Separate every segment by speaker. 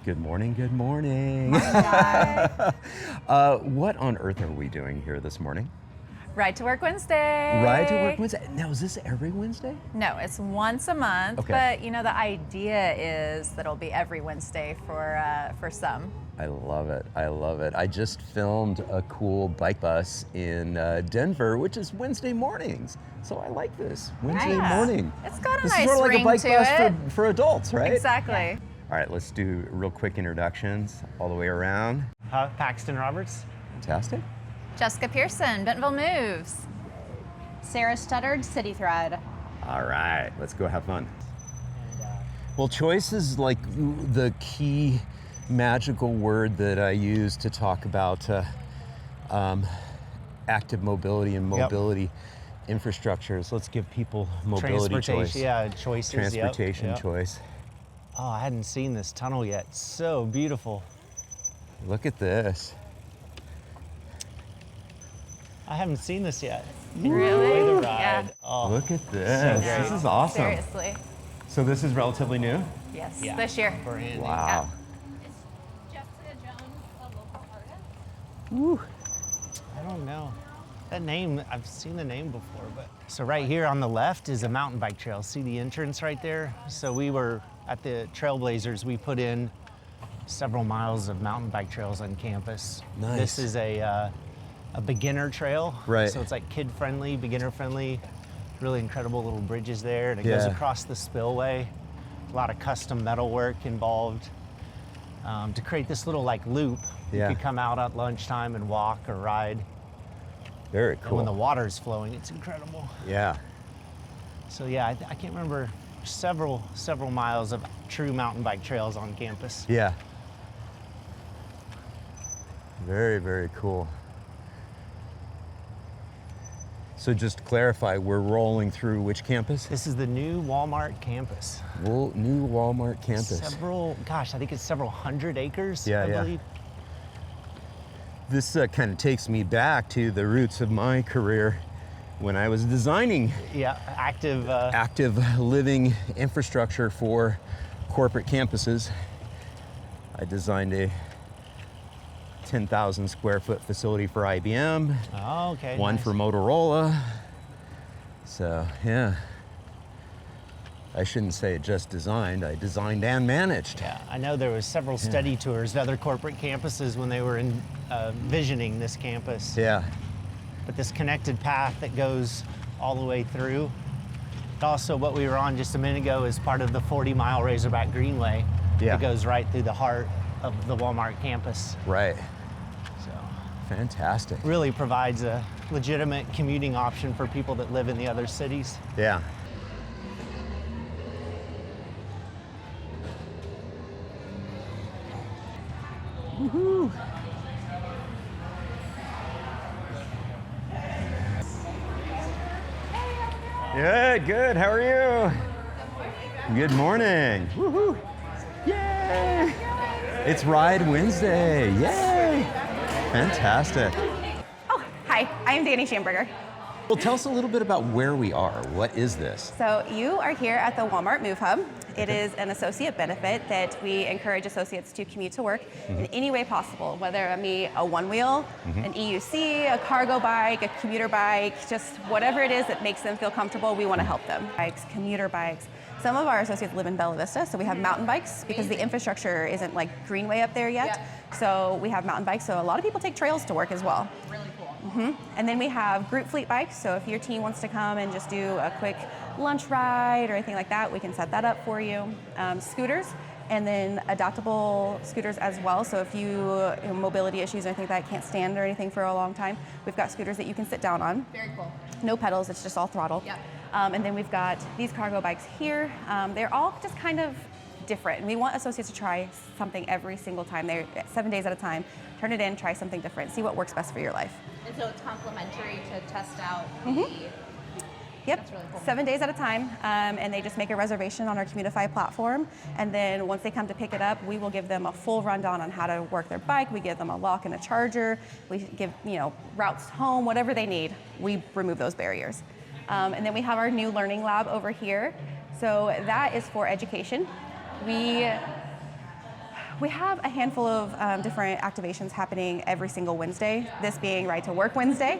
Speaker 1: Good morning, good morning. What on earth are we doing here this morning?
Speaker 2: Ride to Work Wednesday.
Speaker 1: Ride to Work Wednesday. Now, is this every Wednesday?
Speaker 2: No, it's once a month,
Speaker 1: Okay.
Speaker 2: but you know, the idea is that it'll be every Wednesday for some.
Speaker 1: I love it, I love it. I just filmed a cool bike bus in Denver, which is Wednesday mornings. So I like this, Wednesday morning.
Speaker 2: It's got a
Speaker 1: This
Speaker 2: nice
Speaker 1: is sort of like
Speaker 2: ring
Speaker 1: a bike
Speaker 2: to
Speaker 1: bus
Speaker 2: it.
Speaker 1: for adults, right?
Speaker 2: Exactly.
Speaker 1: All right, let's do real quick introductions all the way around.
Speaker 3: Paxton Roberts.
Speaker 1: Fantastic.
Speaker 2: Jessica Pearson, Bentonville Moves.
Speaker 4: Sarah Studdard, City Thread.
Speaker 1: All right, let's go have fun. Well, choice is like the key magical word that I use to talk about active mobility and mobility infrastructures. Let's give people mobility choice.
Speaker 3: Yeah, choices.
Speaker 1: Transportation
Speaker 3: yep.
Speaker 1: choice.
Speaker 3: Oh, I hadn't seen this tunnel yet. So beautiful.
Speaker 1: Look at this.
Speaker 3: I haven't seen this yet.
Speaker 2: Really?
Speaker 3: Enjoy the ride.
Speaker 2: Yeah.
Speaker 3: Oh,
Speaker 1: Look at this.
Speaker 3: great.
Speaker 1: This is awesome.
Speaker 2: Seriously.
Speaker 1: So this is relatively new?
Speaker 2: Yes,
Speaker 3: yeah.
Speaker 2: this year.
Speaker 3: Brand new.
Speaker 1: Wow.
Speaker 4: Is Jessica Jones a local artist?
Speaker 1: Woo.
Speaker 3: I don't know. That name, I've seen the name before, but. So right here on the left is a mountain bike trail. See the entrance right there? So we were at the Trailblazers, we put in several miles of mountain bike trails on campus.
Speaker 1: Nice.
Speaker 3: This is a beginner trail.
Speaker 1: Right.
Speaker 3: So it's like kid-friendly, beginner-friendly. Really incredible little bridges there, and it goes
Speaker 1: Yeah.
Speaker 3: across the spillway. A lot of custom metal work involved. To create this little like loop,
Speaker 1: Yeah.
Speaker 3: you could come out at lunchtime and walk or ride.
Speaker 1: Very
Speaker 3: And when the
Speaker 1: cool.
Speaker 3: water's flowing, it's incredible.
Speaker 1: Yeah.
Speaker 3: So yeah, I can't remember several miles of true mountain bike trails on campus.
Speaker 1: Yeah. Very, very cool. So just to clarify, we're rolling through which campus?
Speaker 3: This is the new Walmart campus.
Speaker 1: New Walmart campus.
Speaker 3: I think it's several hundred acres,
Speaker 1: Yeah,
Speaker 3: I
Speaker 1: yeah.
Speaker 3: believe.
Speaker 1: This kind of takes me back to the roots of my career when I was designing
Speaker 3: Yeah, active.
Speaker 1: active living infrastructure for corporate campuses. I designed a 10,000 square foot facility for IBM,
Speaker 3: Oh, okay.
Speaker 1: one
Speaker 3: nice.
Speaker 1: for Motorola. So, yeah. I shouldn't say just designed, I designed and managed.
Speaker 3: Yeah, I know there was several study tours to other corporate campuses when they were visioning this campus.
Speaker 1: Yeah.
Speaker 3: But this connected path that goes all the way through. Also, what we were on just a minute ago is part of the 40-mile Razorback Greenway.
Speaker 1: Yeah.
Speaker 3: It goes right through the heart of the Walmart campus.
Speaker 1: Right.
Speaker 3: So
Speaker 1: Fantastic.
Speaker 3: really provides a legitimate commuting option for people that live in the other cities.
Speaker 1: Yeah. Woohoo. Good, good. How are you? Good morning. Woohoo. Yay. It's Ride Wednesday. Yay. Fantastic.
Speaker 5: Oh, hi, I'm Danny Schamberger.
Speaker 1: Well, tell us a little bit about where we are. What is this?
Speaker 5: So you are here at the Walmart Move Hub. It is an associate benefit that we encourage associates to commute to work in any way possible, whether it be a one-wheel, an EUC, a cargo bike, a commuter bike, just whatever it is that makes them feel comfortable, we want to help them. Bikes, commuter bikes. Some of our associates live in Bella Vista, so we have mountain bikes because the infrastructure isn't like Greenway up there yet. So we have mountain bikes, so a lot of people take trails to work as well.
Speaker 4: Really cool.
Speaker 5: And then we have group fleet bikes, so if your team wants to come and just do a quick lunch ride or anything like that, we can set that up for you. Scooters, and then adaptable scooters as well, so if you have mobility issues or anything like that, can't stand or anything for a long time, we've got scooters that you can sit down on.
Speaker 4: Very cool.
Speaker 5: No pedals, it's just all throttle.
Speaker 4: Yep.
Speaker 5: And then we've got these cargo bikes here. They're all just kind of different, and we want associates to try something every single time. They're 7 days at a time. Turn it in, try something different, see what works best for your life.
Speaker 4: And so it's complimentary to test out the.
Speaker 5: Yep,
Speaker 4: That's really cool.
Speaker 5: 7 days at a time, and they just make a reservation on our Commutify platform, and then once they come to pick it up, we will give them a full rundown on how to work their bike. We give them a lock and a charger. We give, routes home, whatever they need. We remove those barriers. And then we have our new learning lab over here. So that is for education. We have a handful of different activations happening every single Wednesday, this being Right to Work Wednesday.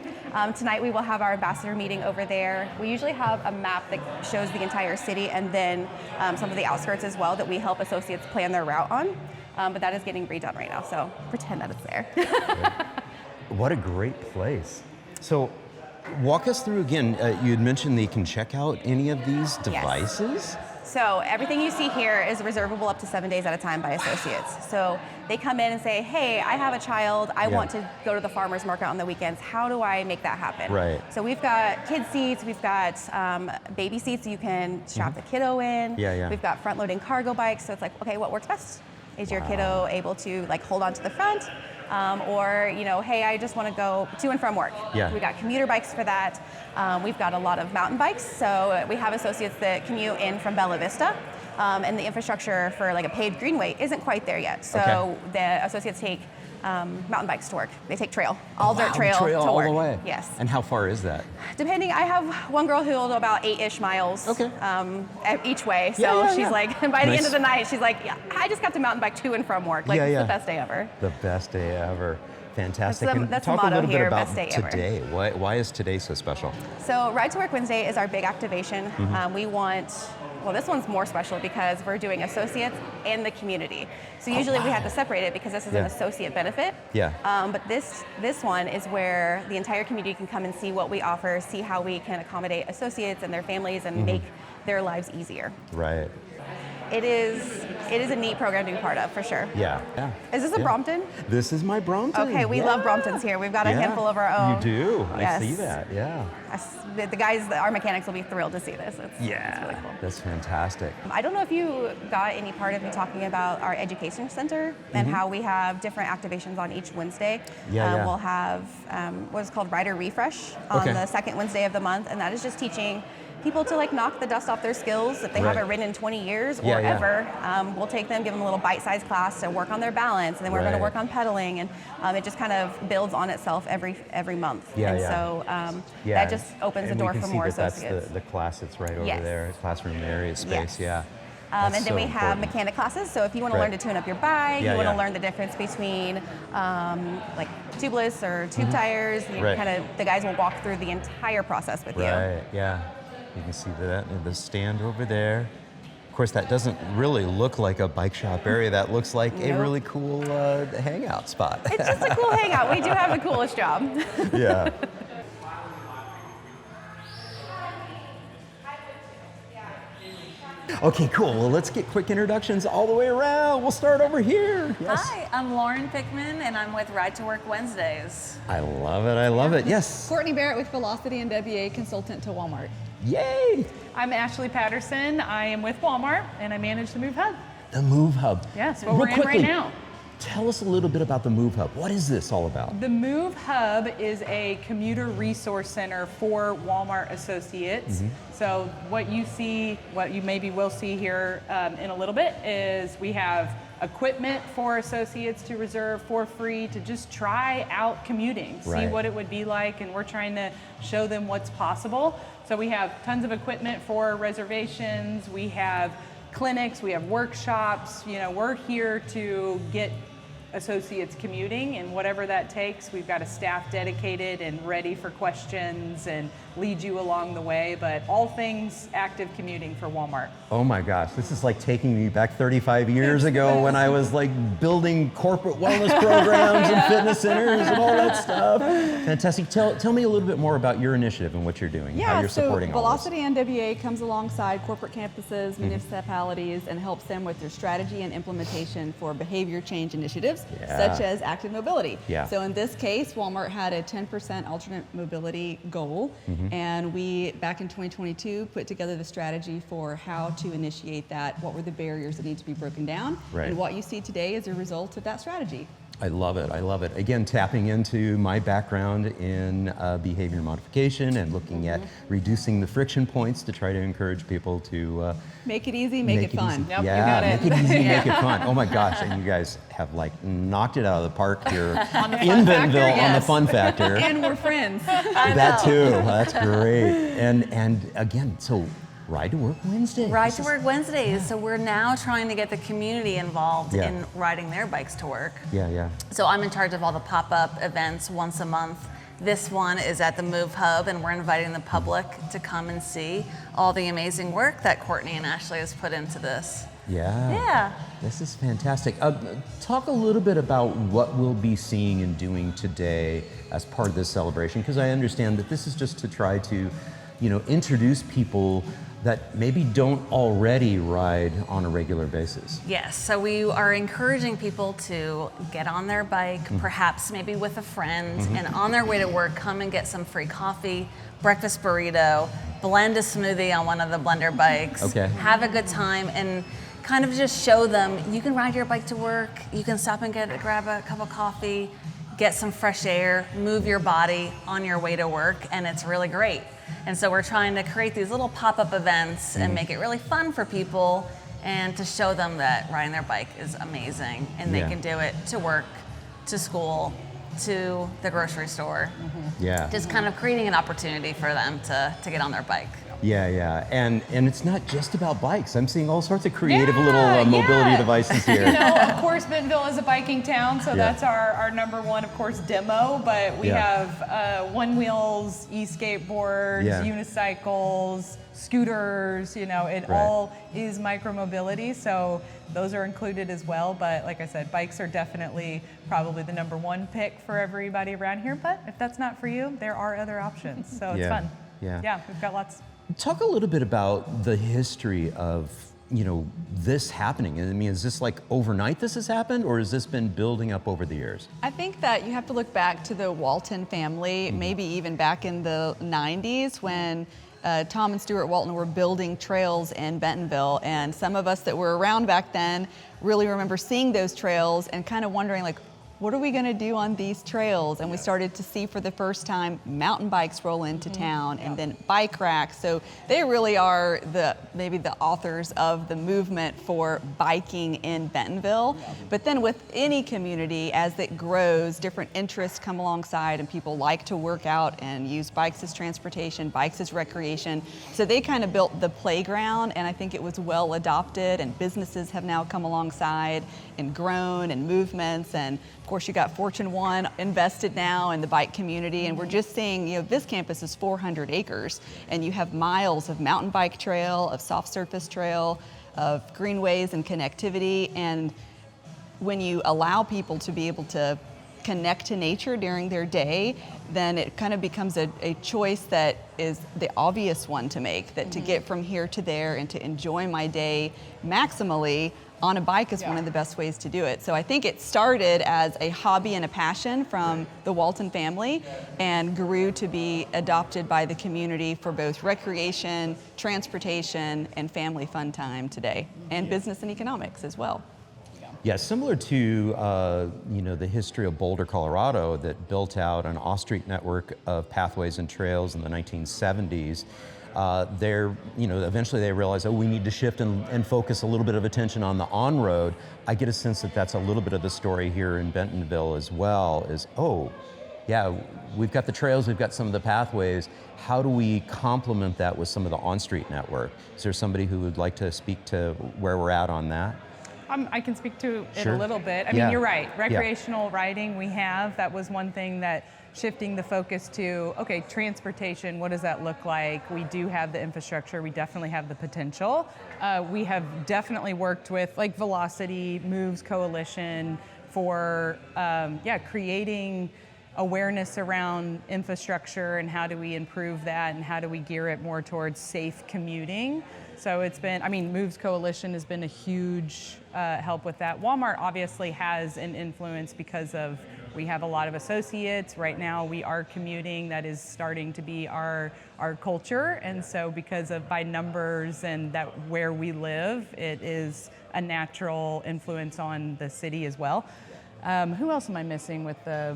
Speaker 5: Tonight we will have our ambassador meeting over there. We usually have a map that shows the entire city and then some of the outskirts as well that we help associates plan their route on. But that is getting redone right now, so pretend that it's there.
Speaker 1: What a great place. So walk us through again, you had mentioned that you can check out any of these devices?
Speaker 5: Yes. So everything you see here is reservable up to 7 days at a time by associates. So they come in and say, hey, I have a child, I want to go to the farmer's market on the weekends. How do I make that happen?
Speaker 1: Right.
Speaker 5: So we've got kid seats, we've got baby seats so you can strap the kiddo in. We've got front loading cargo bikes. So it's like, okay, what works best? Is your kiddo able to like hold on to the front? Or, you know, hey, I just want to go to and from work. We got commuter bikes for that. We've got a lot of mountain bikes. So we have associates that commute in from Bella Vista. And the infrastructure for like a paved greenway isn't quite there yet. So the associates take mountain bikes to work. They take trail, all dirt trail to work.
Speaker 1: All the way.
Speaker 5: Yes.
Speaker 1: And how far is that?
Speaker 5: Depending, I have one girl who'll do about 8-ish miles each way. So she's like, by the end of the night, she's like, yeah, I just got to mountain bike to and from work. Like, it's the best day ever.
Speaker 1: The best day ever. Fantastic.
Speaker 5: That's
Speaker 1: talk
Speaker 5: the
Speaker 1: a
Speaker 5: motto
Speaker 1: little
Speaker 5: here,
Speaker 1: bit about
Speaker 5: best day
Speaker 1: today.
Speaker 5: ever.
Speaker 1: Why is today so special?
Speaker 5: So Ride to Work Wednesday is our big activation. We want, well, this one's more special because we're doing associates and the community. So usually we have to separate it because this is an associate benefit. But this one is where the entire community can come and see what we offer, see how we can accommodate associates and their families and make their lives easier.
Speaker 1: Right.
Speaker 5: It is a neat program to be part of, for sure.
Speaker 1: Yeah.
Speaker 5: Is this a Brompton?
Speaker 1: This is my Brompton.
Speaker 5: Okay, we love Bromptons here. We've got a handful of our own.
Speaker 1: You do? I see that,
Speaker 5: The guys, our mechanics will be thrilled to see this. It's really cool.
Speaker 1: That's fantastic.
Speaker 5: I don't know if you got any part of me talking about our education center and how we have different activations on each Wednesday. We'll have what is called Rider Refresh on the second Wednesday of the month, and that is just teaching people to like knock the dust off their skills if they haven't ridden in 20 years or ever. We'll take them, give them a little bite-sized class to work on their balance, and then we're going to work on pedaling, and it just kind of builds on itself every month. So that just opens the door for more associates.
Speaker 1: That's the class that's right over there, classroom area space.
Speaker 5: And then we have mechanic classes. So if you want to learn to tune up your bike, you want to learn the difference between like tubeless or tube tires, the guys will walk through the entire process with you.
Speaker 1: You can see that in the stand over there. Of course, that doesn't really look like a bike shop area. That looks like a really cool hangout spot.
Speaker 5: It's just a cool hangout. We do have the coolest job.
Speaker 1: Okay, cool. Well, let's get quick introductions all the way around. We'll start over here.
Speaker 6: Hi, I'm Lauren Pickman, and I'm with Ride to Work Wednesdays.
Speaker 1: I love it. I love it. Yes.
Speaker 7: Courtney Barrett with Velocity and WA Consultant to Walmart.
Speaker 1: Yay!
Speaker 8: I'm Ashley Patterson. I am with Walmart, and I manage the Move Hub.
Speaker 1: The Move Hub.
Speaker 8: Yes, what we're in right now.
Speaker 1: Tell us a little bit about the Move Hub. What is this all about?
Speaker 8: The Move Hub is a commuter resource center for Walmart associates. So what you maybe will see here in a little bit is we have equipment for associates to reserve for free to just try out commuting, see what it would be like, and we're trying to show them what's possible. So we have tons of equipment for reservations, we have clinics, we have workshops. You know, we're here to get associates commuting, and whatever that takes, we've got a staff dedicated and ready for questions and lead you along the way, but all things active commuting for Walmart.
Speaker 1: Oh my gosh, this is like taking me back 35 years ago when I was like building corporate wellness programs and fitness centers and all that stuff. Fantastic. Tell me a little bit more about your initiative and what you're doing, how you're supporting all this.
Speaker 7: Velocity and WA comes alongside corporate campuses, municipalities, and helps them with their strategy and implementation for behavior change initiatives, such as active mobility. So in this case, Walmart had a 10% alternate mobility goal, and we, back in 2022, put together the strategy for how to initiate that, what were the barriers that need to be broken down, and what you see today is a result of that strategy.
Speaker 1: I love it. I love it. Again, tapping into my background in behavior modification and looking at reducing the friction points to try to encourage people to
Speaker 7: make it easy, make it fun.
Speaker 8: Yep, you got it.
Speaker 1: Make it easy, make it fun. Oh my gosh, and you guys have like knocked it out of the park here in Bentonville on the fun factor.
Speaker 7: And we're friends.
Speaker 1: That too. That's great. And again, so Ride to Work Wednesday.
Speaker 6: Ride to Work Wednesdays. So we're now trying to get the community involved
Speaker 1: Yeah.
Speaker 6: in riding their bikes to work.
Speaker 1: Yeah.
Speaker 6: So I'm in charge of all the pop-up events once a month. This one is at the Move Hub, and we're inviting the public to come and see all the amazing work that Courtney and Ashley has put into this.
Speaker 1: Yeah. This is fantastic. Talk a little bit about what we'll be seeing and doing today as part of this celebration, because I understand that this is just to try to, introduce people that maybe don't already ride on a regular basis.
Speaker 6: Yes, so we are encouraging people to get on their bike, perhaps maybe with a friend, and on their way to work, come and get some free coffee, breakfast burrito, blend a smoothie on one of the blender bikes, have a good time, and kind of just show them you can ride your bike to work, you can stop and grab a cup of coffee, get some fresh air, move your body on your way to work, and it's really great. And so we're trying to create these little pop-up events and make it really fun for people, and to show them that riding their bike is amazing, and they can do it to work, to school, to the grocery store.
Speaker 1: Yeah.
Speaker 6: Just kind of creating an opportunity for them to get on their bike.
Speaker 1: Yeah. And it's not just about bikes. I'm seeing all sorts of creative little mobility devices here.
Speaker 8: Of course, Bentonville is a biking town, so that's our number one, of course, demo. But we have one-wheels, e-skateboards, unicycles, scooters. It all is micromobility, so those are included as well. But like I said, bikes are definitely probably the number one pick for everybody around here. But if that's not for you, there are other options. So it's fun. Yeah, we've got lots.
Speaker 1: Talk a little bit about the history of, this happening. I mean, is this like overnight this has happened, or has this been building up over the years?
Speaker 7: I think that you have to look back to the Walton family, maybe even back in the 90s when Tom and Stuart Walton were building trails in Bentonville. And some of us that were around back then really remember seeing those trails and kind of wondering, like, what are we going to do on these trails? And we started to see for the first time mountain bikes roll into town, and then bike racks. So they really are maybe the authors of the movement for biking in Bentonville. But then with any community, as it grows, different interests come alongside, and people like to work out and use bikes as transportation, bikes as recreation. So they kind of built the playground, and I think it was well adopted, and businesses have now come alongside and grown, and movements, and of course, you got Fortune 1 invested now in the bike community, and we're just seeing, this campus is 400 acres, and you have miles of mountain bike trail, of soft surface trail, of greenways and connectivity. And when you allow people to be able to connect to nature during their day, then it kind of becomes a choice that is the obvious one to make, that to get from here to there and to enjoy my day maximally on a bike is one of the best ways to do it. So I think it started as a hobby and a passion from the Walton family, and grew to be adopted by the community for both recreation, transportation, and family fun time today, and business and economics as well.
Speaker 1: Yeah, similar to the history of Boulder, Colorado, that built out an off-street network of pathways and trails in the 1970s. Eventually they realized, we need to shift and focus a little bit of attention on the on-road. I get a sense that that's a little bit of the story here in Bentonville as well, we've got the trails, we've got some of the pathways. How do we complement that with some of the on-street network? Is there somebody who would like to speak to where we're at on that?
Speaker 8: I can speak to it a little bit. I mean, you're right. Recreational riding that was one thing that shifting the focus to, transportation, what does that look like? We do have the infrastructure, we definitely have the potential. We have definitely worked with like Velocity Moves Coalition for creating awareness around infrastructure and how do we improve that and how do we gear it more towards safe commuting. So it's been, Moves Coalition has been a huge help with that. Walmart obviously has an influence because we have a lot of associates. Right now we are commuting. That is starting to be our culture. And so because of by numbers and that where we live, it is a natural influence on the city as well. Who else am I missing with the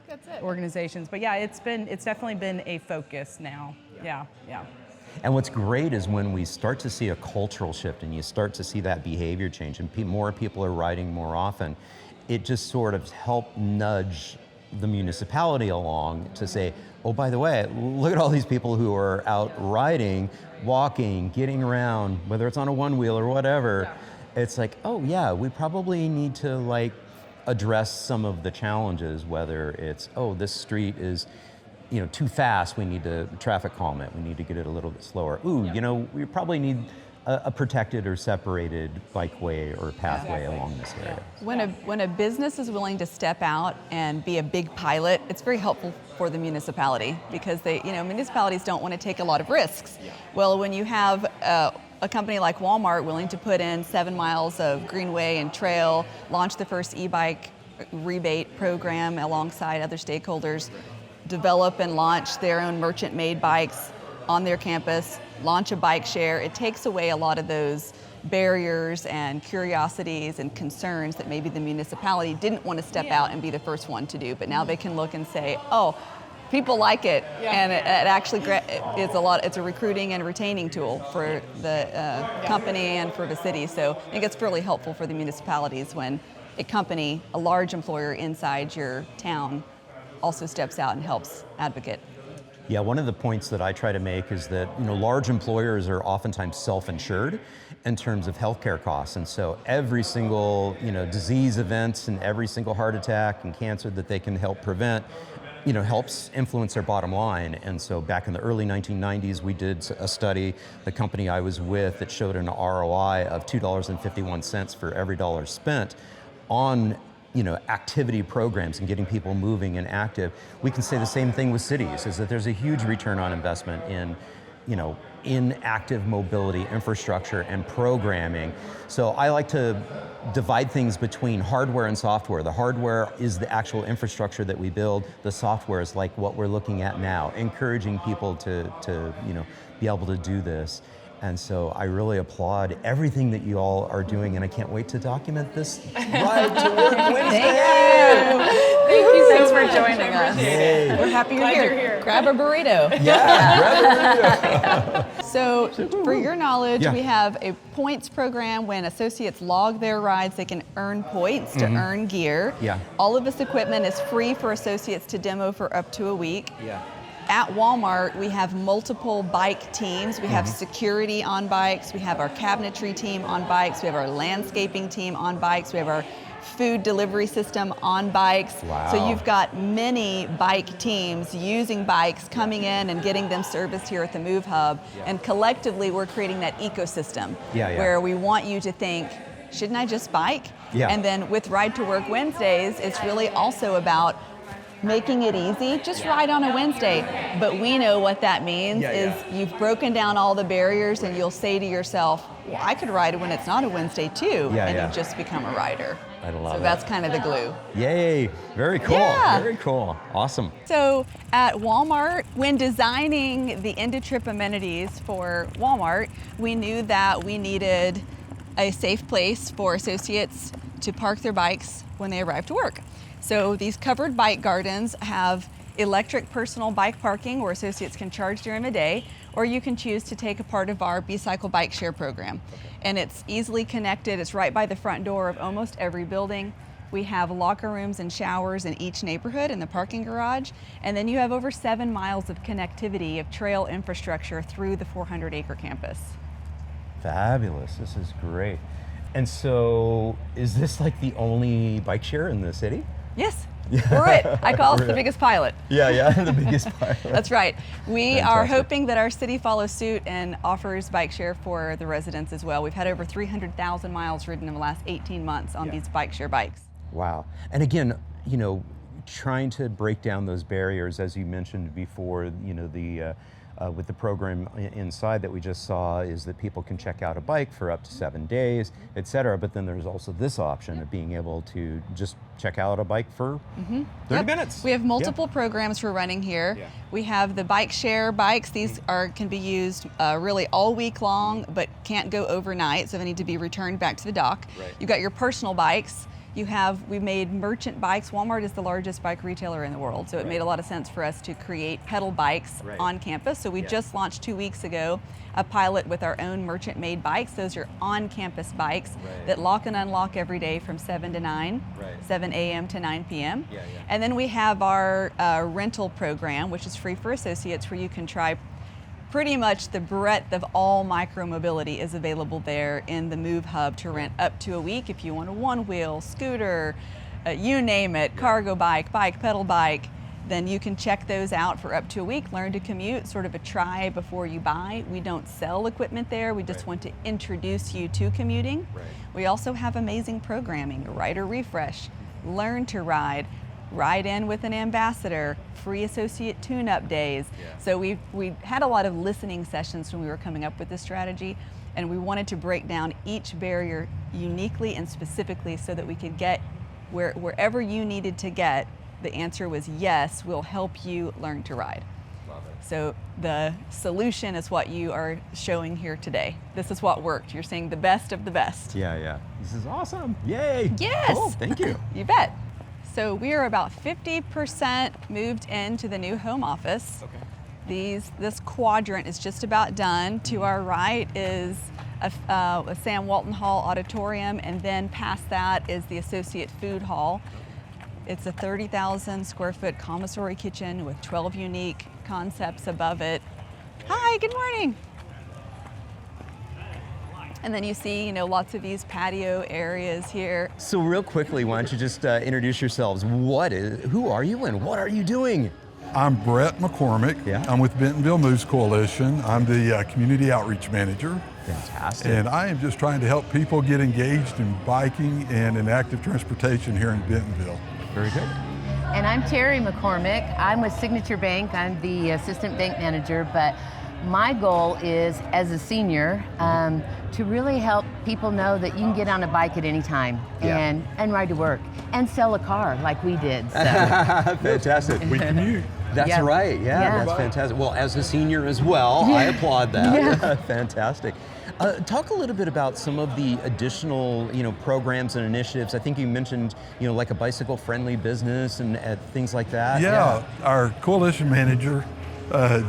Speaker 7: That's it.
Speaker 8: organizations? But it's definitely been a focus now. Yeah.
Speaker 1: And what's great is when we start to see a cultural shift and you start to see that behavior change and more people are riding more often, it just sort of helps nudge the municipality along to say, oh, by the way, look at all these people who are out riding, walking, getting around, whether it's on a one wheel or whatever. It's like, oh yeah, we probably need to like address some of the challenges, whether it's, oh, this street is, you know, too fast, we need to traffic calm it, we need to get it a little bit slower. Ooh, you know, we probably need a protected or separated bikeway or pathway along this area.
Speaker 7: When a business is willing to step out and be a big pilot, it's very helpful for the municipality because municipalities don't want to take a lot of risks. Well, when you have a company like Walmart willing to put in 7 miles of greenway and trail, launch the first e-bike rebate program alongside other stakeholders, develop and launch their own merchant-made bikes on their campus, launch a bike share, it takes away a lot of those barriers and curiosities and concerns that maybe the municipality didn't want to step out and be the first one to do, but now they can look and say, oh, people like it, and it actually it's a recruiting and retaining tool for the company and for the city. So I think it's really helpful for the municipalities when a company, a large employer inside your town, also steps out and helps advocate.
Speaker 1: Yeah, one of the points that I try to make is that, you know, large employers are oftentimes self-insured in terms of healthcare costs. And so every single, you know, disease event and every single heart attack and cancer that they can help prevent, you know, helps influence their bottom line. And so back in the early 1990s, we did a study, the company I was with, that showed an ROI of $2.51 for every dollar spent on, you know, activity programs and getting people moving and active. We can say the same thing with cities, is that there's a huge return on investment in, you know, in active mobility infrastructure and programming. So I like to divide things between hardware and software. The hardware is the actual infrastructure that we build. The software is like what we're looking at now, encouraging people to you know, be able to do this. And so I really applaud everything that you all are doing, and I can't wait to document this ride to work Wednesday.
Speaker 8: Thank you so
Speaker 7: Thanks
Speaker 8: much
Speaker 7: for joining us.
Speaker 1: Yay.
Speaker 7: We're happy
Speaker 8: Glad
Speaker 7: you're
Speaker 8: you're
Speaker 7: here.
Speaker 8: here.
Speaker 7: Grab a burrito.
Speaker 1: Yeah, grab a burrito.
Speaker 7: So for your knowledge,
Speaker 1: Yeah.
Speaker 7: we have a points program. When associates log their rides, they can earn points to earn gear.
Speaker 1: Yeah.
Speaker 7: All of this equipment is free for associates to demo for up to a week.
Speaker 1: Yeah.
Speaker 7: At Walmart, we have multiple bike teams. We have security on bikes. We have our cabinetry team on bikes. We have our landscaping team on bikes. We have our food delivery system on bikes.
Speaker 1: Wow.
Speaker 7: So you've got many bike teams using bikes, coming in and getting them serviced here at the Move Hub. And collectively, we're creating that ecosystem where we want you to think, shouldn't I just bike?
Speaker 1: Yeah.
Speaker 7: And then with Ride to Work Wednesdays, it's really also about making it easy. Just ride on a Wednesday. But we know what that means is you've broken down all the barriers, and you'll say to yourself, well, I could ride when it's not a Wednesday too. And you just become a rider.
Speaker 1: I love
Speaker 7: So
Speaker 1: it.
Speaker 7: that's kind of the glue.
Speaker 1: Yay, very cool,
Speaker 7: Yeah.
Speaker 1: very cool, awesome.
Speaker 7: So at Walmart, when designing the end of trip amenities for Walmart, we knew that we needed a safe place for associates to park their bikes when they arrive to work. So these covered bike gardens have electric personal bike parking where associates can charge during the day, or you can choose to take a part of our B-Cycle bike share program. And it's easily connected. It's right by the front door of almost every building. We have locker rooms and showers in each neighborhood in the parking garage. And then you have over 7 miles of connectivity of trail infrastructure through the 400-acre campus.
Speaker 1: Fabulous, this is great. And so, is this like the only bike share in the city?
Speaker 7: Yes, we're it. I call us the biggest pilot.
Speaker 1: Yeah, the biggest pilot.
Speaker 7: That's right. We are
Speaker 1: Fantastic.
Speaker 7: hoping that our city follows suit and offers bike share for the residents as well. We've had over 300,000 miles ridden in the last 18 months on these bike share bikes.
Speaker 1: Wow. And again, you know, trying to break down those barriers, as you mentioned before, you know, with the program inside that we just saw, is that people can check out a bike for up to 7 days, et cetera. But then there's also this option of being able to just check out a bike for 30 minutes.
Speaker 7: We have multiple programs we're running here.
Speaker 1: Yeah.
Speaker 7: We have the bike share bikes. These can be used really all week long, but can't go overnight, so they need to be returned back to the dock.
Speaker 1: Right.
Speaker 7: You've got your personal bikes. We made merchant bikes. Walmart is the largest bike retailer in the world, so it made a lot of sense for us to create pedal bikes on campus. So we just launched 2 weeks ago a pilot with our own merchant made bikes. Those are on campus bikes that lock and unlock every day from 7 to 9, 7 a.m. to 9 p.m. And then we have our rental program, which is free for associates, where you can try pretty much the breadth of all micromobility is available there in the Move Hub to rent up to a week. If you want a one-wheel, scooter, you name it, cargo bike, pedal bike, then you can check those out for up to a week. Learn to commute, sort of a try before you buy. We don't sell equipment there. We just want to introduce you to commuting. We also have amazing programming, Rider Refresh, Learn to Ride, Ride in with an ambassador, free associate tune-up days. So we had a lot of listening sessions when we were coming up with this strategy, and we wanted to break down each barrier uniquely and specifically so that we could get wherever you needed to get. The answer was yes, we'll help you learn to ride. Love it. So the solution is what you are showing here today. This is what worked. You're seeing the best of the best.
Speaker 1: Yeah. This is awesome. Yay.
Speaker 7: Yes.
Speaker 1: Cool. Thank you.
Speaker 7: You bet. So we are about 50% moved into the new home office. This quadrant is just about done. To our right is a Sam Walton Hall auditorium, and then past that is the Associate Food Hall. It's a 30,000 square foot commissary kitchen with 12 unique concepts above it. Hi, good morning. And then you see, lots of these patio areas here.
Speaker 1: So real quickly, why don't you just introduce yourselves? Who are you and what are you doing?
Speaker 9: I'm Brett McCormick. I'm with Bentonville Moves Coalition. I'm the Community Outreach Manager.
Speaker 1: Fantastic.
Speaker 9: And I am just trying to help people get engaged in biking and in active transportation here in Bentonville.
Speaker 1: Very good.
Speaker 10: And I'm Terry McCormick. I'm with Signature Bank. I'm the Assistant Bank Manager, but my goal is, as a senior, to really help people know that you can get on a bike at any time and ride to work and sell a car like we did. So.
Speaker 1: Fantastic.
Speaker 9: We commute.
Speaker 1: That's right. Yeah, that's fantastic. Well, as a senior as well, I applaud that. Fantastic. Talk a little bit about some of the additional, programs and initiatives. I think you mentioned, like a bicycle-friendly business and things like that.
Speaker 9: Yeah. Our coalition manager,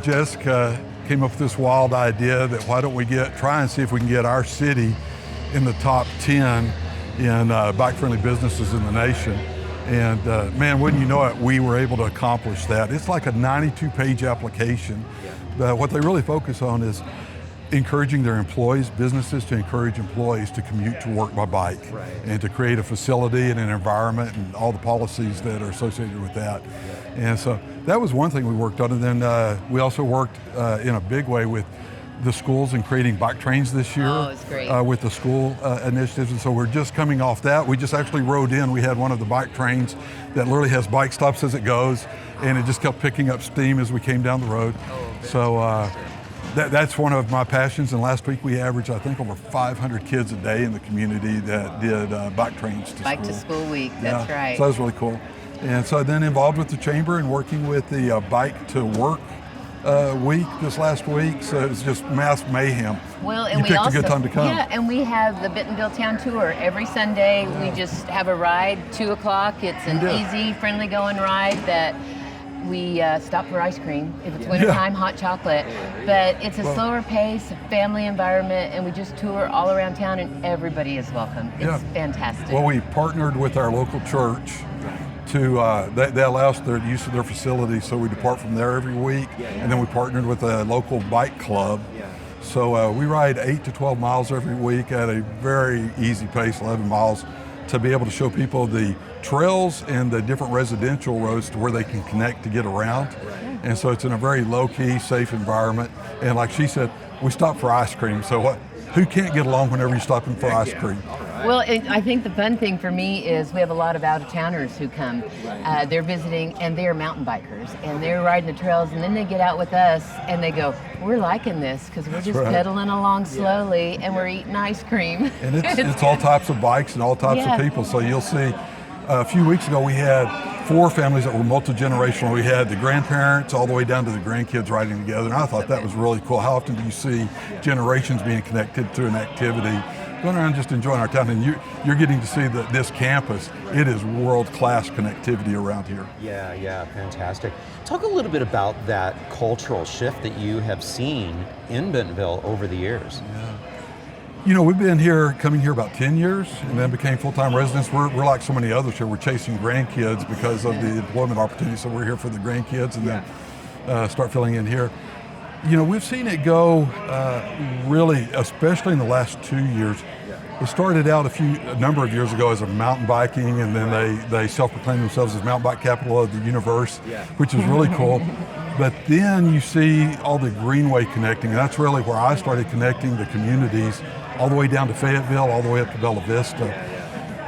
Speaker 9: Jessica, came up with this wild idea that why don't we try and see if we can get our city in the top 10 in bike-friendly businesses in the nation. And man, wouldn't you know it, we were able to accomplish that. It's like a 92-page application. But what they really focus on is encouraging their employees, businesses to encourage employees to commute to work by bike and to create a facility and an environment and all the policies that are associated with that. And so that was one thing we worked on. And then we also worked in a big way with the schools and creating bike trains this year.
Speaker 10: Oh, it's great.
Speaker 9: With the school initiatives. And so we're just coming off that. We just actually rode in. We had one of the bike trains that literally has bike stops as it goes, and it just kept picking up steam as we came down the road. So that's one of my passions. And last week we averaged, I think, over 500 kids a day in the community that did bike trains to school.
Speaker 10: Bike to School Week, that's right.
Speaker 9: So that was really cool. And so then involved with the chamber and working with the Bike to Work week this last week, so it was just mass mayhem.
Speaker 10: Well, and
Speaker 9: you
Speaker 10: we
Speaker 9: picked
Speaker 10: also,
Speaker 9: a good time to come.
Speaker 10: Yeah, and we have the Bentonville Town Tour every Sunday. We just have a ride, 2 o'clock. It's an easy, friendly going ride that we stop for ice cream. If it's wintertime, hot chocolate. But it's a slower pace, family environment, and we just tour all around town, and everybody is welcome. It's fantastic.
Speaker 9: Well, we partnered with our local church to, they allow us the use of their facilities, so we depart from there every week. And then we partnered with a local bike club. So we ride 8 to 12 miles every week at a very easy pace, 11 miles, to be able to show people the trails and the different residential roads to where they can connect to get around. And so it's in a very low-key, safe environment. And like she said, we stop for ice cream. So who can't get along whenever you're stopping for ice cream?
Speaker 10: Well, I think the fun thing for me is we have a lot of out-of-towners who come. They're visiting, and they're mountain bikers, and they're riding the trails, and then they get out with us, and they go, we're liking this, because we're just pedaling along slowly, and we're eating ice cream.
Speaker 9: And it's all types of bikes and all types of people. So you'll see, a few weeks ago, we had 4 families that were multi-generational. We had the grandparents all the way down to the grandkids riding together, and I thought that was really cool. How often do you see generations being connected through an activity going around just enjoying our town, and you're getting to see that this campus, it is world-class connectivity around here.
Speaker 1: Yeah, fantastic. Talk a little bit about that cultural shift that you have seen in Bentonville over the years.
Speaker 9: You know, we've been coming here about 10 years and then became full-time residents. We're like so many others here. We're chasing grandkids because of the employment opportunities, so we're here for the grandkids and then start filling in here. You know, we've seen it go really, especially in the last 2 years. It started out a number of years ago as a mountain biking, and then they self-proclaimed themselves as mountain bike capital of the universe, which is really cool. But then you see all the greenway connecting, and that's really where I started connecting the communities all the way down to Fayetteville, all the way up to Bella Vista.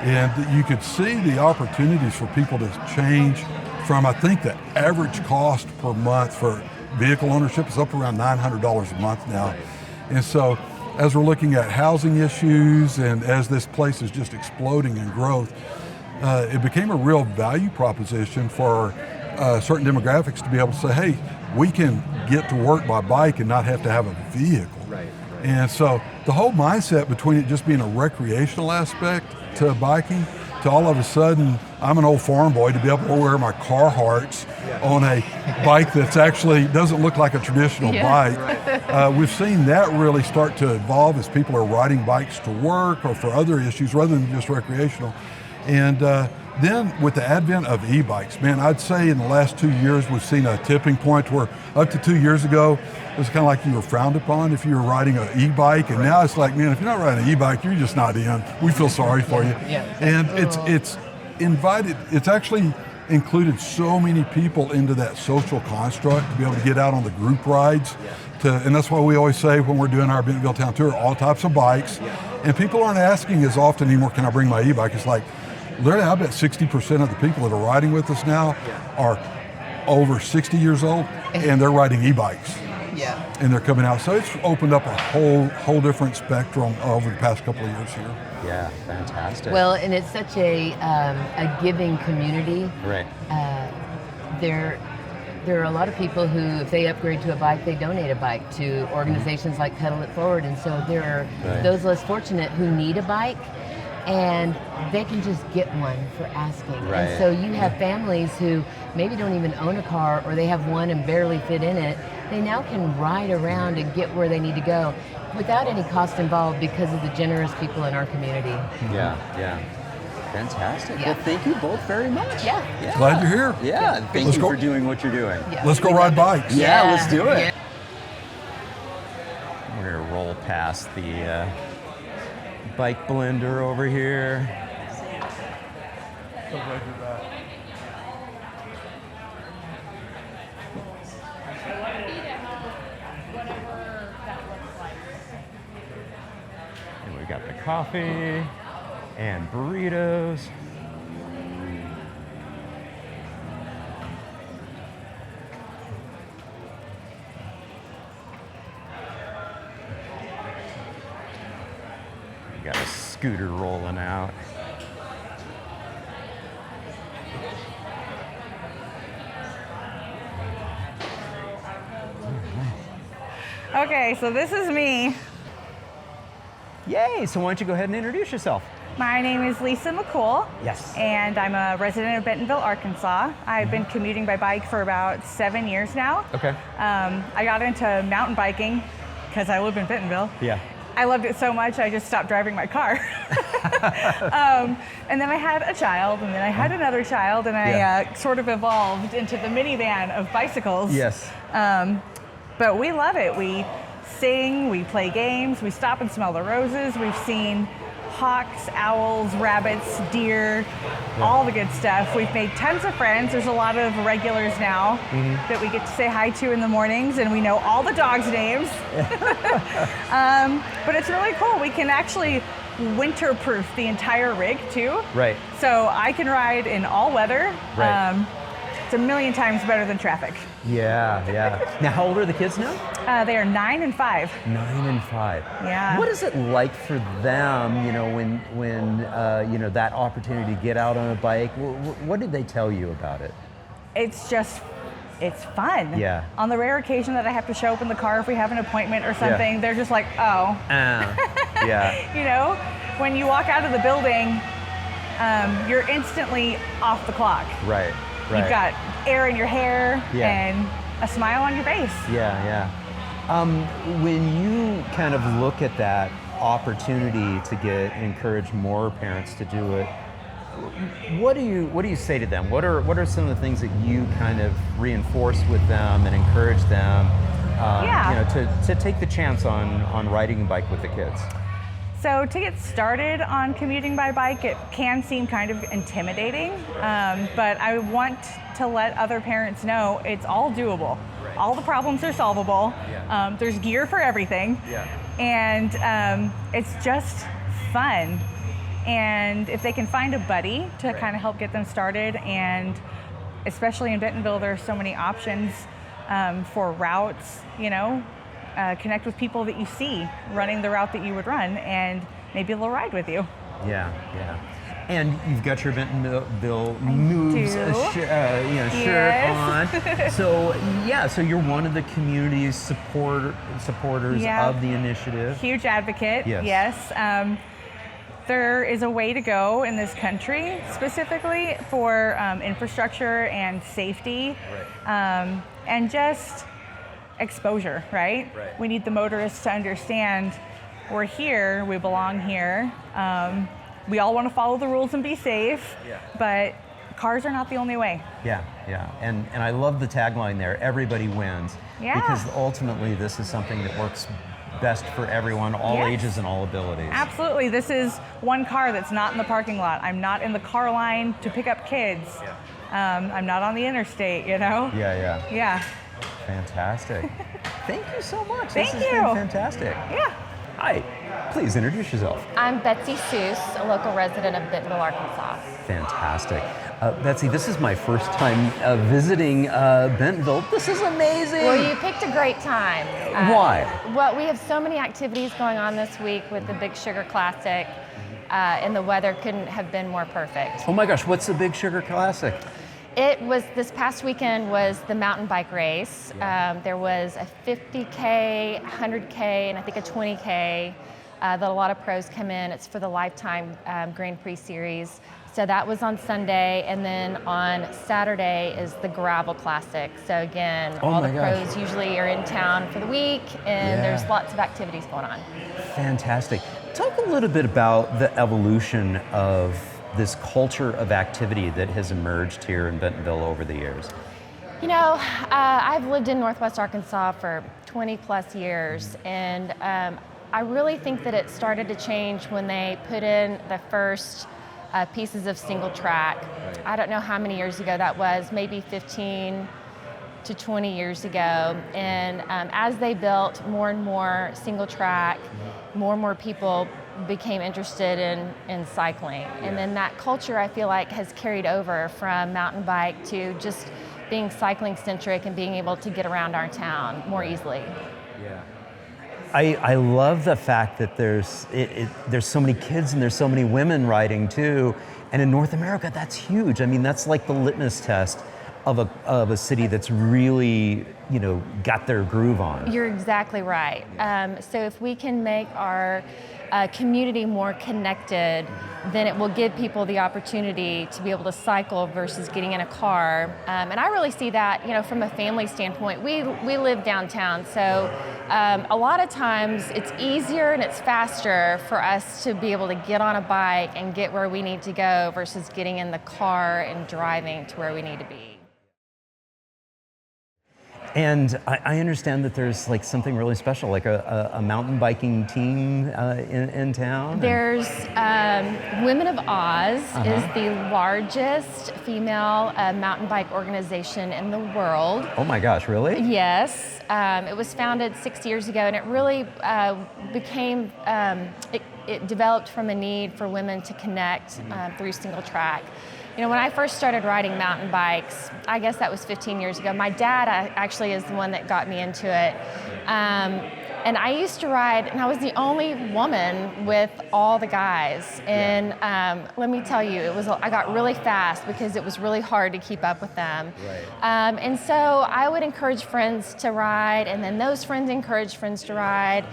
Speaker 9: And you could see the opportunities for people to change from, I think the average cost per month for vehicle ownership is up around $900 a month now. And so as we're looking at housing issues and as this place is just exploding in growth, it became a real value proposition for certain demographics to be able to say, hey, we can get to work by bike and not have to have a vehicle. And so the whole mindset between it just being a recreational aspect to biking, to all of a sudden, I'm an old farm boy, to be able to wear my Carhartts on a bike that's actually doesn't look like a traditional bike. We've seen that really start to evolve as people are riding bikes to work or for other issues rather than just recreational. And then with the advent of e-bikes, man, I'd say in the last 2 years we've seen a tipping point where up to 2 years ago it was kind of like you were frowned upon if you were riding an e-bike, and now it's like, man, if you're not riding an e-bike, you're just not in. We feel sorry for you. And it's actually included so many people into that social construct to be able to get out on the group rides. And that's why we always say when we're doing our Bentonville Town Tour, all types of bikes. And people aren't asking as often anymore, can I bring my e-bike? It's like, literally, I bet 60% of the people that are riding with us now are over 60 years old, and they're riding e-bikes. And they're coming out. So it's opened up a whole different spectrum over the past couple of years here.
Speaker 1: Yeah, fantastic.
Speaker 10: Well, and it's such a giving community.
Speaker 1: Right.
Speaker 10: There are a lot of people who, if they upgrade to a bike, they donate a bike to organizations like Pedal It Forward. And so there are those less fortunate who need a bike, and they can just get one for asking. And so you have families who maybe don't even own a car, or they have one and barely fit in it. They now can ride around and get where they need to go without any cost involved because of the generous people in our community.
Speaker 1: Yeah. Fantastic. Well, thank you both very much.
Speaker 9: Glad you're here.
Speaker 1: Yeah, thank you for doing what you're doing.
Speaker 9: Let's go ride bikes.
Speaker 1: Yeah, let's do it. We're gonna roll past the bike blender over here.
Speaker 9: So glad you're back.
Speaker 1: And we got the coffee and burritos. We got a scooter rolling out.
Speaker 11: Okay, so this is me.
Speaker 1: Yay, so why don't you go ahead and introduce yourself?
Speaker 11: My name is Lisa McCool.
Speaker 1: Yes.
Speaker 11: And I'm a resident of Bentonville, Arkansas. I've been commuting by bike for about 7 years now.
Speaker 1: Okay.
Speaker 11: I got into mountain biking because I live in Bentonville.
Speaker 1: Yeah.
Speaker 11: I loved it so much, I just stopped driving my car. And then I had a child, and then I had another child, and I sort of evolved into the minivan of bicycles.
Speaker 1: Yes.
Speaker 11: But we love it. We sing, we play games, we stop and smell the roses. We've seen hawks, owls, rabbits, deer, all the good stuff. We've made tons of friends. There's a lot of regulars now that we get to say hi to in the mornings, and we know all the dogs' names. But it's really cool. We can actually winter-proof the entire rig too.
Speaker 1: Right.
Speaker 11: So I can ride in all weather.
Speaker 1: Right.
Speaker 11: It's a million times better than traffic.
Speaker 1: Yeah. Now, how old are the kids now?
Speaker 11: They are 9 and 5.
Speaker 1: 9 and 5.
Speaker 11: Yeah.
Speaker 1: What is it like for them, when that opportunity to get out on a bike? What did they tell you about it?
Speaker 11: It's just it's fun.
Speaker 1: Yeah.
Speaker 11: On the rare occasion that I have to show up in the car if we have an appointment or something, they're just like, oh.
Speaker 1: Yeah.
Speaker 11: You know, when you walk out of the building, you're instantly off the clock.
Speaker 1: Right.
Speaker 11: You've got air in your hair
Speaker 1: Yeah.
Speaker 11: and a smile on your face.
Speaker 1: Yeah. When you kind of look at that opportunity to encourage more parents to do it, what do you say to them? What are some of the things that you kind of reinforce with them and encourage them, to take the chance on riding a bike with the kids?
Speaker 11: So to get started on commuting by bike, it can seem kind of intimidating, but I want to let other parents know it's all doable. All the problems are solvable. There's gear for everything. And it's just fun. And if they can find a buddy to kind of help get them started, and especially in Bentonville, there are so many options for routes, connect with people that you see running the route that you would run, and maybe they'll ride with you.
Speaker 1: Yeah. And you've got your Bentonville Moves shirt on. So you're one of the community supporters of the initiative.
Speaker 11: Huge advocate. Yes. There is a way to go in this country specifically for infrastructure and safety, and just exposure, right? We need the motorists to understand we're here, we belong here. We all want to follow the rules and be safe, but cars are not the only way.
Speaker 1: Yeah. And I love the tagline there, everybody wins. Because ultimately this is something that works best for everyone, all ages and all abilities.
Speaker 11: Absolutely. This is one car that's not in the parking lot. I'm not in the car line to pick up kids. I'm not on the interstate, Yeah.
Speaker 1: Fantastic. Thank you so much.
Speaker 11: Thank
Speaker 1: This
Speaker 11: you.
Speaker 1: has been fantastic.
Speaker 11: Yeah.
Speaker 1: Hi, please introduce yourself.
Speaker 12: I'm Betsy Seuss, a local resident of Bentonville, Arkansas.
Speaker 1: Fantastic. Betsy, this is my first time visiting Bentonville. This is amazing.
Speaker 12: Well, you picked a great time.
Speaker 1: Why?
Speaker 12: Well, we have so many activities going on this week with the Big Sugar Classic, and the weather couldn't have been more perfect.
Speaker 1: Oh my gosh, what's the Big Sugar Classic?
Speaker 12: This past weekend was the mountain bike race. There was a 50K, 100K, and I think a 20K that a lot of pros come in. It's for the Lifetime Grand Prix Series. So that was on Sunday, and then on Saturday is the Gravel Classic. So again, all the pros usually are in town for the week, and there's lots of activities going on.
Speaker 1: Fantastic. Talk a little bit about the evolution of this culture of activity that has emerged here in Bentonville over the years.
Speaker 12: I've lived in Northwest Arkansas for 20 plus years, and I really think that it started to change when they put in the first pieces of single track. I don't know how many years ago that was, maybe 15 to 20 years ago. And as they built more and more single track, more and more people became interested in cycling. And then that culture, I feel like, has carried over from mountain bike to just being cycling centric and being able to get around our town more easily.
Speaker 1: I love the fact that there's so many kids and there's so many women riding too. And in North America, that's huge. I mean, that's like the litmus test of a city that's really, got their groove on.
Speaker 12: You're exactly right. So if we can make our community more connected, then it will give people the opportunity to be able to cycle versus getting in a car. And I really see that, from a family standpoint. We live downtown, so a lot of times it's easier and it's faster for us to be able to get on a bike and get where we need to go versus getting in the car and driving to where we need to be.
Speaker 1: And I understand that there's like something really special, like a mountain biking team in town.
Speaker 12: There's Women of Oz is the largest female mountain bike organization in the world.
Speaker 1: Oh my gosh, really?
Speaker 12: Yes. It was founded 6 years ago, and it really became, it developed from a need for women to connect through single track. When I first started riding mountain bikes, I guess that was 15 years ago. My dad actually is the one that got me into it. And I used to ride, and I was the only woman with all the guys. And let me tell you, I got really fast because it was really hard to keep up with them.
Speaker 1: Right.
Speaker 12: And so I would encourage friends to ride, and then those friends encouraged friends to ride.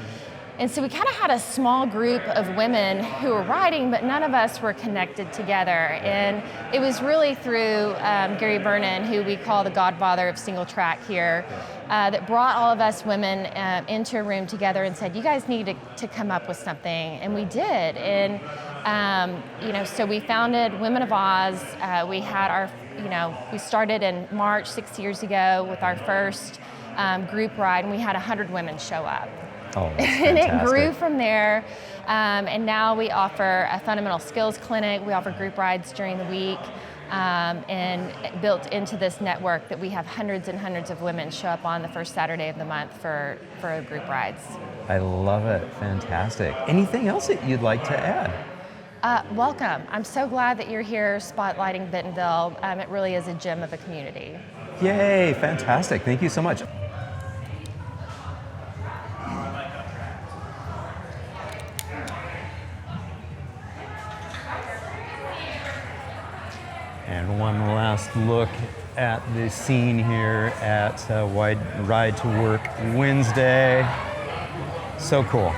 Speaker 12: And so we kind of had a small group of women who were riding, but none of us were connected together. And it was really through Gary Vernon, who we call the godfather of single track here, that brought all of us women into a room together and said, you guys need to come up with something. And we did. And, so we founded Women of Oz. We had we started in March 6 years ago with our first group ride, and we had 100 women show up.
Speaker 1: Oh, that's
Speaker 12: and
Speaker 1: fantastic.
Speaker 12: it grew from there. And now we offer a fundamental skills clinic. We offer group rides during the week. And built into this network that we have hundreds and hundreds of women show up on the first Saturday of the month for group rides.
Speaker 1: I love it. Fantastic. Anything else that you'd like to add?
Speaker 12: Welcome. I'm so glad that you're here spotlighting Bentonville. It really is a gem of a community.
Speaker 1: Yay, fantastic. Thank you so much. And one last look at the scene here at Ride to Work Wednesday. So cool.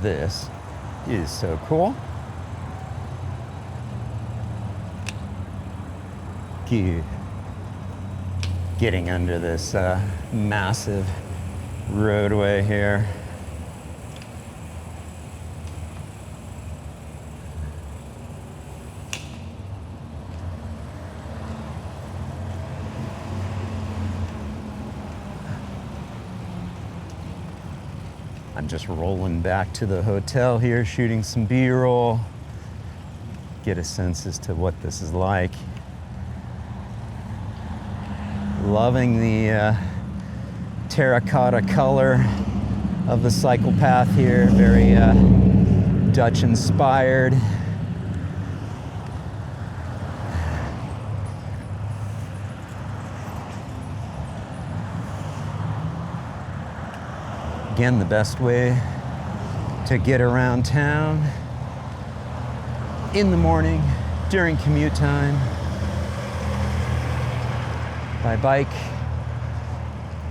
Speaker 1: This is so cool. Getting under this massive roadway here. I'm just rolling back to the hotel here, shooting some B-roll, get a sense as to what this is like. Loving the terracotta color of the cycle path here, very Dutch inspired. Again, the best way to get around town in the morning during commute time. By bike.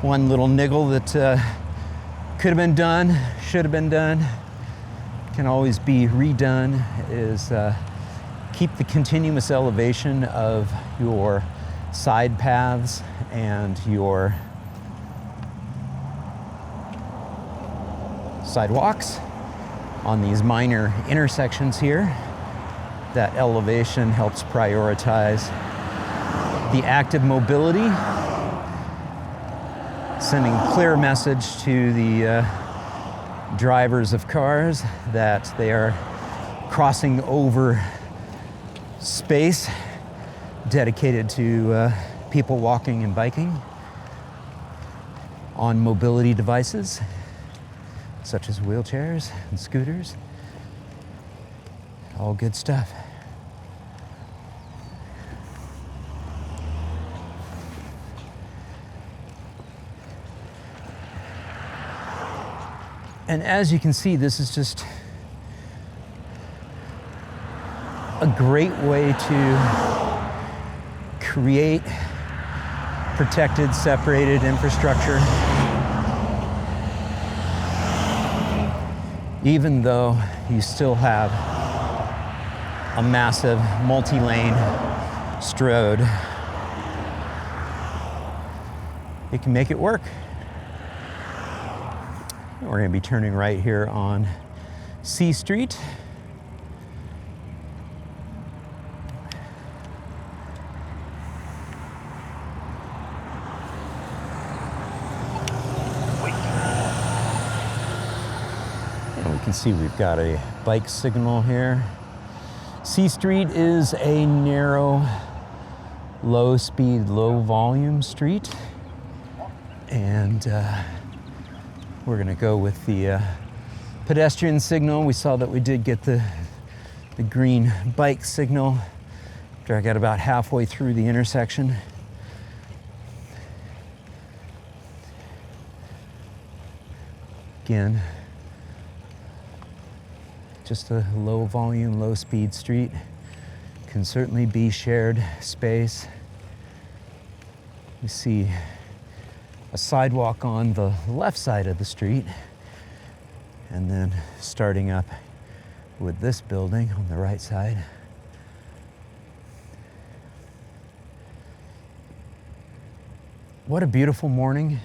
Speaker 1: One little niggle that could have been done, should have been done, can always be redone is keep the continuous elevation of your side paths and your sidewalks on these minor intersections here. That elevation helps prioritize the active mobility, sending a clear message to the drivers of cars that they are crossing over space dedicated to people walking and biking on mobility devices such as wheelchairs and scooters. All good stuff. And as you can see, this is just a great way to create protected, separated infrastructure, even though you still have a massive multi-lane Strode. it can make it work. We're going to be turning right here on C Street. And we can see we've got a bike signal here. C Street is a narrow, low speed, low volume street. And we're gonna go with the pedestrian signal. We saw that we did get the green bike signal after I got about halfway through the intersection. Again, just a low volume, low speed street. Can certainly be shared space. We see a sidewalk on the left side of the street, and then starting up with this building on the right side. What a beautiful morning.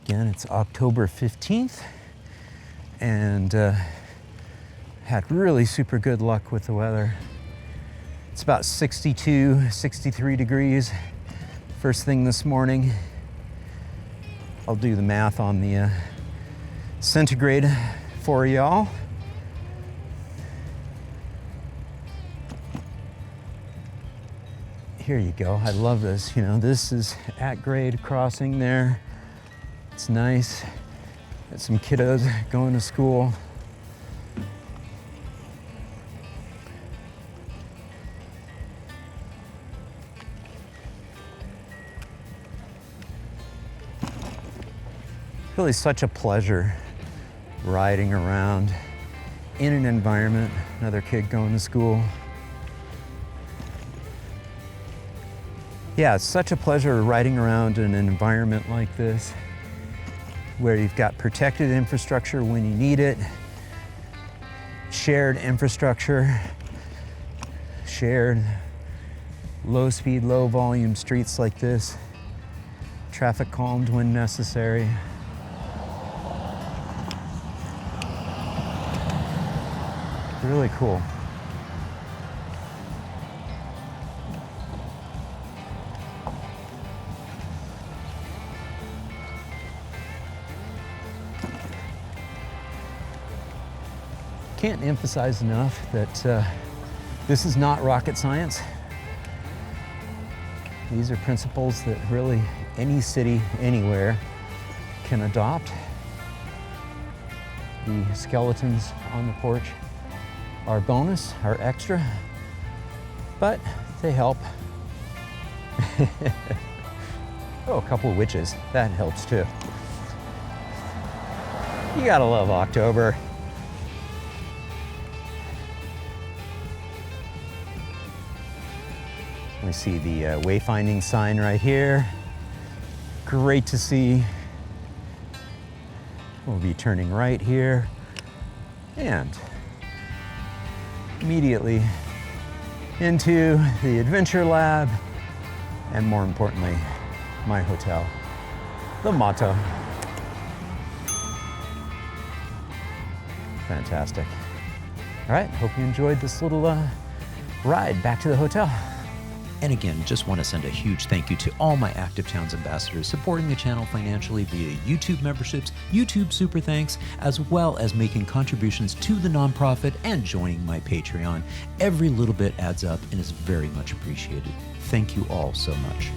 Speaker 1: Again, it's October 15th, and had really super good luck with the weather. It's about 62, 63 degrees first thing this morning. I'll do the math on the centigrade for y'all. Here you go. I love this. You know, this is at grade crossing there. It's nice. Got some kiddos going to school. Really such a pleasure riding around in an environment, another kid going to school. Yeah, it's such a pleasure riding around in an environment like this where you've got protected infrastructure when you need it, shared infrastructure, shared low speed, low volume streets like this, traffic calmed when necessary. Really cool. Can't emphasize enough that this is not rocket science. These are principles that really any city, anywhere can adopt. The skeletons on the porch are bonus, are extra, but they help. Oh, a couple of witches, that helps too. You gotta love October. We see the wayfinding sign right here. Great to see. We'll be turning right here and immediately into the Adventure Lab and, more importantly, my hotel, the Motto. Fantastic. All right, hope you enjoyed this little ride back to the hotel.
Speaker 13: And again, just want to send a huge thank you to all my Active Towns ambassadors supporting the channel financially via YouTube memberships, YouTube super thanks, as well as making contributions to the nonprofit and joining my Patreon. Every little bit adds up and is very much appreciated. Thank you all so much.